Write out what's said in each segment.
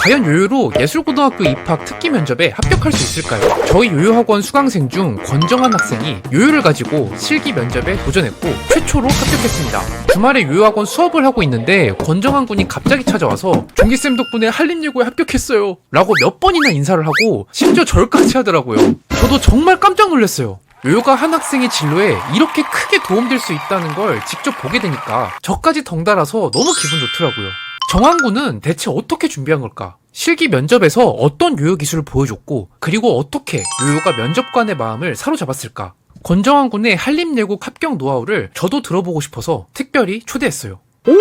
과연 요요로 예술고등학교 입학 특기 면접에 합격할 수 있을까요? 저희 요요학원 수강생 중 권정한 학생이 요요를 가지고 실기 면접에 도전했고 최초로 합격했습니다. 주말에 요요학원 수업을 하고 있는데 권정한 군이 갑자기 찾아와서 종기쌤 덕분에 한림예고에 합격했어요 라고 몇 번이나 인사를 하고 심지어 절까지 하더라고요. 저도 정말 깜짝 놀랐어요. 요요가 한 학생의 진로에 이렇게 크게 도움될 수 있다는 걸 직접 보게 되니까 저까지 덩달아서 너무 기분 좋더라고요. 정한군은 대체 어떻게 준비한 걸까? 실기 면접에서 어떤 요요 기술을 보여줬고 그리고 어떻게 요요가 면접관의 마음을 사로잡았을까? 권정한군의 한림예고 합격 노하우를 저도 들어보고 싶어서 특별히 초대했어요. 오!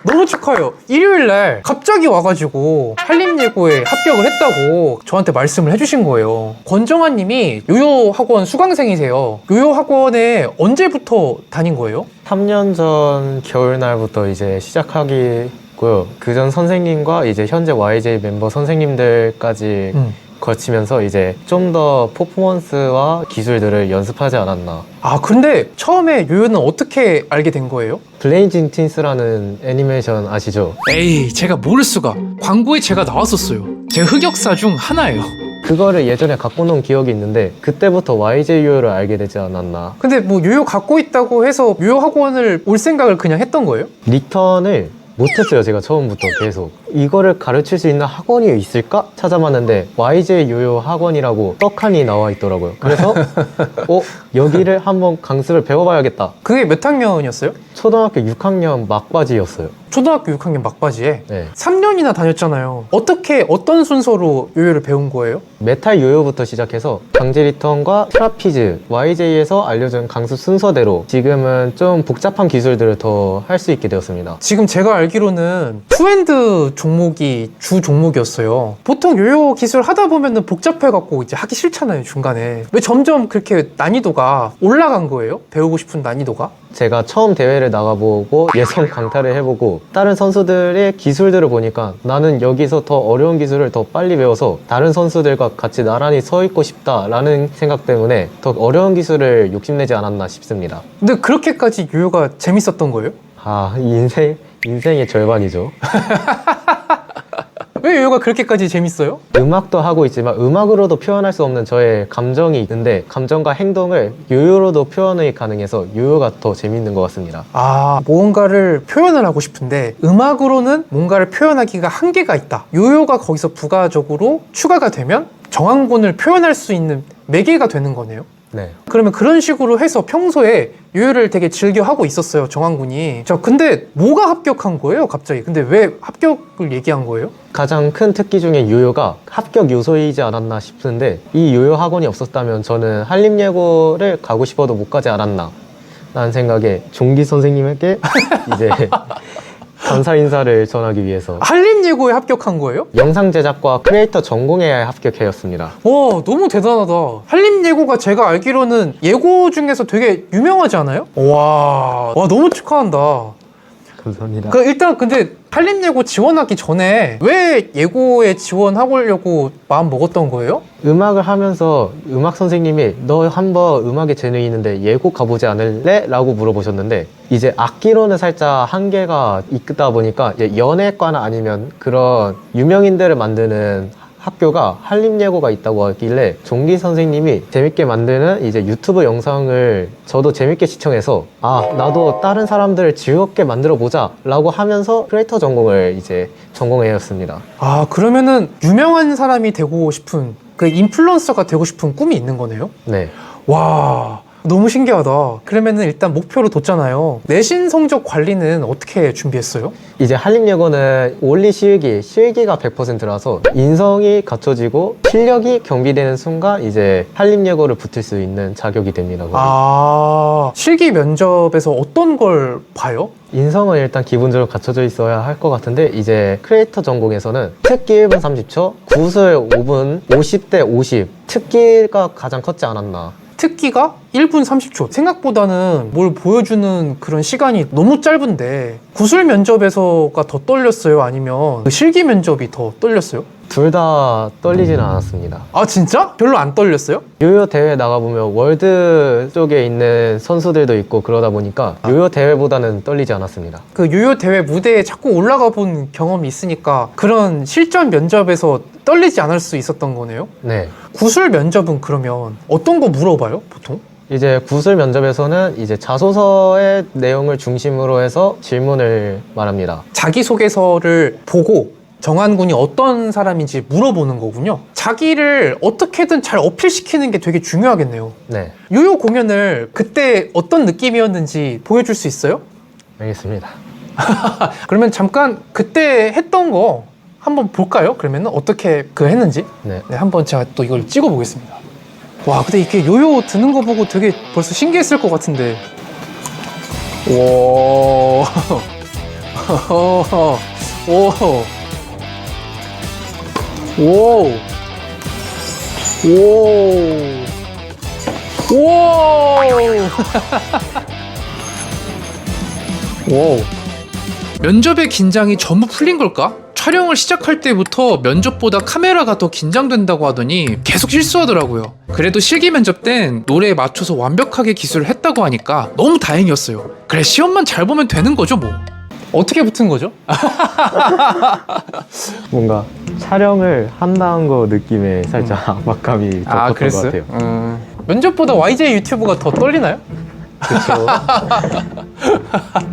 너무 축하해요. 일요일날 갑자기 와가지고 한림예고에 합격을 했다고 저한테 말씀을 해주신 거예요. 권정환님이 요요학원 수강생이세요. 요요학원에 언제부터 다닌 거예요? 3년 전 겨울날부터 이제 시작하기고요. 그전 선생님과 이제 현재 YJ 멤버 선생님들까지 거치면서 이제 좀 더 퍼포먼스와 기술들을 연습하지 않았나. 아, 근데 처음에 요요는 어떻게 알게 된 거예요? 블레이징 틴스라는 애니메이션 아시죠? 에이, 제가 모를 수가. 광고에 제가 나왔었어요. 제 흑역사 중 하나예요. 그거를 예전에 갖고 놓은 기억이 있는데 그때부터 YJ 요요를 알게 되지 않았나. 근데 뭐 요요 갖고 있다고 해서 요요 학원을 올 생각을 그냥 했던 거예요? 리턴을 못했어요. 제가 처음부터 계속 이거를 가르칠 수 있는 학원이 있을까 찾아봤는데 YJ 요요 학원이라고 떡하니 나와 있더라고요. 그래서 여기를 한번 강습을 배워봐야겠다. 그게 몇 학년이었어요? 초등학교 6학년 막바지였어요. 초등학교 6학년 막바지에? 네. 3년이나 다녔잖아요. 어떤 순서로 요요를 배운 거예요? 메탈 요요부터 시작해서 강제 리턴과 트라피즈, YJ에서 알려준 강습 순서대로 지금은 좀 복잡한 기술들을 더 할 수 있게 되었습니다. 지금 제가 알기로는 투핸드 종목이 주 종목이었어요. 보통 요요 기술 하다 보면은 복잡해갖고 이제 하기 싫잖아요, 중간에. 왜 점점 그렇게 난이도가 올라간 거예요? 배우고 싶은 난이도가? 제가 처음 대회를 나가보고 예선 강탈을 해보고 다른 선수들의 기술들을 보니까 나는 여기서 더 어려운 기술을 더 빨리 배워서 다른 선수들과 같이 나란히 서 있고 싶다라는 생각 때문에 더 어려운 기술을 욕심내지 않았나 싶습니다. 근데 그렇게까지 요요가 재밌었던 거예요? 아, 인생의 절반이죠. 왜 요요가 그렇게까지 재밌어요? 음악도 하고 있지만 음악으로도 표현할 수 없는 저의 감정이 있는데 감정과 행동을 요요로도 표현이 가능해서 요요가 더 재밌는 것 같습니다. 아, 무언가를 표현을 하고 싶은데 음악으로는 뭔가를 표현하기가 한계가 있다. 요요가 거기서 부가적으로 추가가 되면 정한군을 표현할 수 있는 매개가 되는 거네요. 네. 그러면 그런 식으로 해서 평소에 요요를 되게 즐겨 하고 있었어요, 정한군이. 자, 근데 뭐가 합격한 거예요, 갑자기? 근데 왜 합격을 얘기한 거예요? 가장 큰 특기 중에 요요가 합격 요소이지 않았나 싶은데 이 요요 학원이 없었다면 저는 한림예고를 가고 싶어도 못 가지 않았나 라는 생각에 종기 선생님에게 이제 감사 인사를 전하기 위해서 한림예고에 합격한 거예요? 영상 제작과 크리에이터 전공에 합격하였습니다. 와, 너무 대단하다. 한림예고가 제가 알기로는 예고 중에서 되게 유명하지 않아요? 와, 너무 축하한다. 감사합니다. 일단 근데 한림예고 지원하기 전에 왜 예고에 지원하려고 마음 먹었던 거예요? 음악을 하면서 음악 선생님이 너 한번 음악에 재능이 있는데 예고 가보지 않을래? 라고 물어보셨는데 이제 악기로는 살짝 한계가 있다 보니까 이제 연예과나 아니면 그런 유명인들을 만드는 학교가 한림예고가 있다고 하길래 종기 선생님이 재밌게 만드는 이제 유튜브 영상을 저도 재밌게 시청해서 나도 다른 사람들을 즐겁게 만들어 보자 라고 하면서 크리에이터 전공을 이제 전공하였습니다. 아, 그러면은 유명한 사람이 되고 싶은 그 인플루언서가 되고 싶은 꿈이 있는 거네요? 네. 와, 너무 신기하다. 그러면은 일단 목표로 뒀잖아요. 내신 성적 관리는 어떻게 준비했어요? 이제 한림예고는 원리 실기가 100%라서 인성이 갖춰지고 실력이 경비되는 순간 이제 한림예고를 붙을 수 있는 자격이 됩니다. 아, 실기 면접에서 어떤 걸 봐요? 인성은 일단 기본적으로 갖춰져 있어야 할 것 같은데 이제 크리에이터 전공에서는 특기 1분 30초, 구술 5분, 50대 50 특기가 가장 컸지 않았나. 특기가 1분 30초. 생각보다는 뭘 보여주는 그런 시간이 너무 짧은데 구술 면접에서가 더 떨렸어요? 아니면 그 실기 면접이 더 떨렸어요? 둘 다 떨리지는 않았습니다. 아 진짜? 별로 안 떨렸어요? 요요 대회 나가보면 월드 쪽에 있는 선수들도 있고 그러다 보니까 요요 대회보다는 떨리지 않았습니다. 그 요요 대회 무대에 자꾸 올라가 본 경험이 있으니까 그런 실전 면접에서 떨리지 않을 수 있었던 거네요? 네. 구술 면접은 그러면 어떤 거 물어봐요, 보통? 이제 구술 면접에서는 이제 자소서의 내용을 중심으로 해서 질문을 말합니다. 자기소개서를 보고 정한군이 어떤 사람인지 물어보는 거군요. 자기를 어떻게든 잘 어필시키는 게 되게 중요하겠네요. 네. 요요 공연을 그때 어떤 느낌이었는지 보여줄 수 있어요? 알겠습니다. 그러면 잠깐 그때 했던 거 한번 볼까요? 그러면 어떻게 했는지? 네. 네, 한번 제가 또 이걸 찍어 보겠습니다. 와, 근데 이게 요요 드는 거 보고 되게 벌써 신기했을 것 같은데. 오. 오. 오. 오. 오. 오. 면접의 긴장이 전부 풀린 걸까? 촬영을 시작할 때부터 면접보다 카메라가 더 긴장된다고 하더니 계속 실수하더라고요. 그래도 실기 면접 땐 노래에 맞춰서 완벽하게 기술을 했다고 하니까 너무 다행이었어요. 그래, 시험만 잘 보면 되는 거죠 뭐. 어떻게 붙은 거죠? 뭔가 촬영을 한다는 거 느낌에 살짝 압박감이 줬던 것 같아요. 면접보다 YJ 유튜브가 더 떨리나요? 그렇죠.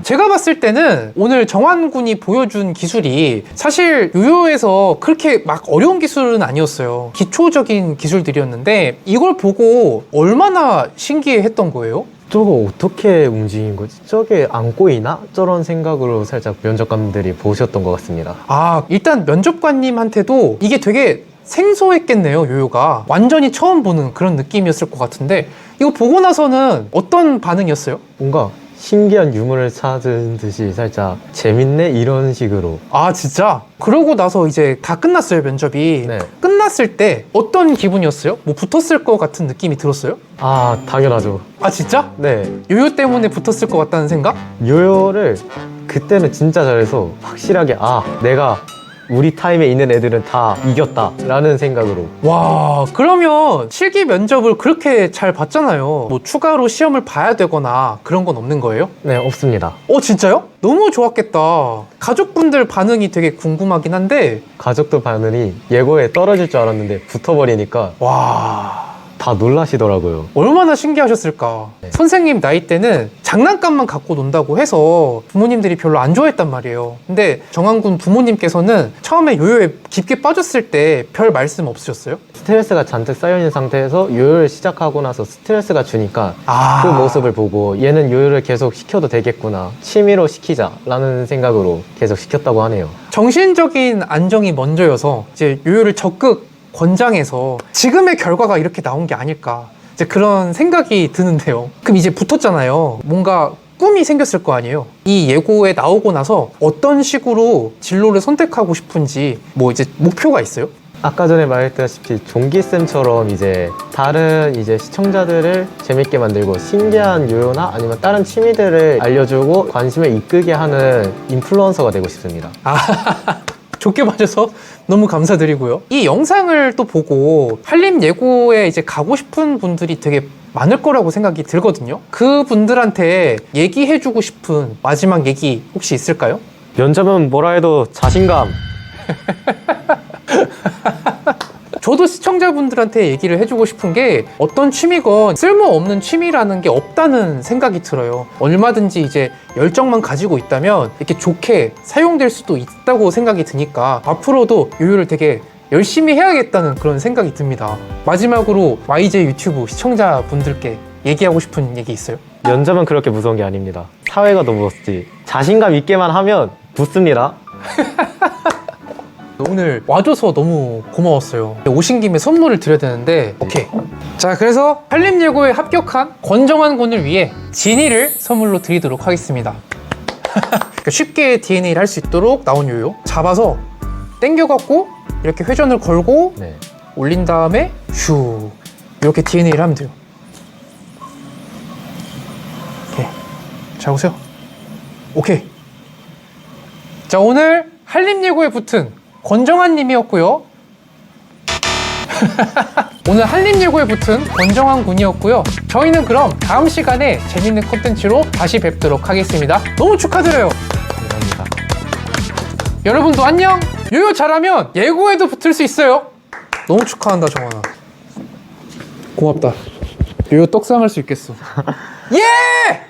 제가 봤을 때는 오늘 정환군이 보여준 기술이 사실 요요에서 그렇게 막 어려운 기술은 아니었어요. 기초적인 기술들이었는데 이걸 보고 얼마나 신기해했던 거예요? 저거 어떻게 움직인 거지? 저게 안 꼬이나? 저런 생각으로 살짝 면접관들이 보셨던 것 같습니다. 아, 일단 면접관님한테도 이게 되게 생소했겠네요, 요요가. 완전히 처음 보는 그런 느낌이었을 것 같은데 이거 보고 나서는 어떤 반응이었어요? 뭔가 신기한 유물을 찾은 듯이 살짝 재밌네? 이런 식으로. 아, 진짜? 그러고 나서 이제 다 끝났어요, 면접이. 네. 끝났을 때 어떤 기분이었어요? 뭐 붙었을 것 같은 느낌이 들었어요? 아, 당연하죠. 아, 진짜? 네. 요요 때문에 붙었을 것 같다는 생각? 요요를 그때는 진짜 잘해서 확실하게 내가 우리 타임에 있는 애들은 다 이겼다 라는 생각으로. 와, 그러면 실기 면접을 그렇게 잘 봤잖아요. 뭐 추가로 시험을 봐야 되거나 그런 건 없는 거예요? 네, 없습니다. 진짜요? 너무 좋았겠다. 가족분들 반응이 되게 궁금하긴 한데, 가족들 반응이 예고에 떨어질 줄 알았는데 붙어버리니까 와, 다 놀라시더라고요. 얼마나 신기하셨을까. 네. 선생님 나이 때는 장난감만 갖고 논다고 해서 부모님들이 별로 안 좋아했단 말이에요. 근데 정한군 부모님께서는 처음에 요요에 깊게 빠졌을 때 별 말씀 없으셨어요? 스트레스가 잔뜩 쌓여있는 상태에서 요요를 시작하고 나서 스트레스가 주니까 아, 그 모습을 보고 얘는 요요를 계속 시켜도 되겠구나, 취미로 시키자 라는 생각으로 계속 시켰다고 하네요. 정신적인 안정이 먼저여서 이제 요요를 적극 권장해서 지금의 결과가 이렇게 나온 게 아닐까, 이제 그런 생각이 드는데요. 그럼 이제 붙었잖아요. 뭔가 꿈이 생겼을 거 아니에요. 이 예고에 나오고 나서 어떤 식으로 진로를 선택하고 싶은지 뭐 이제 목표가 있어요? 아까 전에 말했다시피 종기쌤처럼 이제 다른 이제 시청자들을 재밌게 만들고 신기한 요요나 아니면 다른 취미들을 알려주고 관심을 이끌게 하는 인플루언서가 되고 싶습니다. 좋게 봐줘서 너무 감사드리고요. 이 영상을 또 보고 한림 예고에 이제 가고 싶은 분들이 되게 많을 거라고 생각이 들거든요. 그 분들한테 얘기해주고 싶은 마지막 얘기 혹시 있을까요? 면접은 뭐라 해도 자신감. 저도 시청자분들한테 얘기를 해주고 싶은 게 어떤 취미건 쓸모없는 취미라는 게 없다는 생각이 들어요. 얼마든지 이제 열정만 가지고 있다면 이렇게 좋게 사용될 수도 있다고 생각이 드니까 앞으로도 요요를 되게 열심히 해야겠다는 그런 생각이 듭니다. 마지막으로 YJ 유튜브 시청자분들께 얘기하고 싶은 얘기 있어요? 면접은 그렇게 무서운 게 아닙니다. 사회가 더 무섭지. 자신감 있게만 하면 붙습니다. 오늘 와줘서 너무 고마웠어요. 오신 김에 선물을 드려야 되는데 오케이. 자, 그래서 한림예고에 합격한 권정한 군을 위해 지니를 선물로 드리도록 하겠습니다. 그러니까 쉽게 DNA를 할 수 있도록 나온 요요 잡아서 당겨갖고 이렇게 회전을 걸고 네. 올린 다음에 슈 이렇게 DNA를 하면 돼요. 오케이. 자, 보세요. 오케이. 자, 오늘 한림예고에 붙은 권정한 님이었고요. 오늘 한림예고에 붙은 권정환 군이었고요. 저희는 그럼 다음 시간에 재밌는 콘텐츠로 다시 뵙도록 하겠습니다. 너무 축하드려요. 감사합니다. 여러분도 안녕! 요요 잘하면 예고에도 붙을 수 있어요. 너무 축하한다, 정환아. 고맙다. 요요 떡상할 수 있겠어. 예!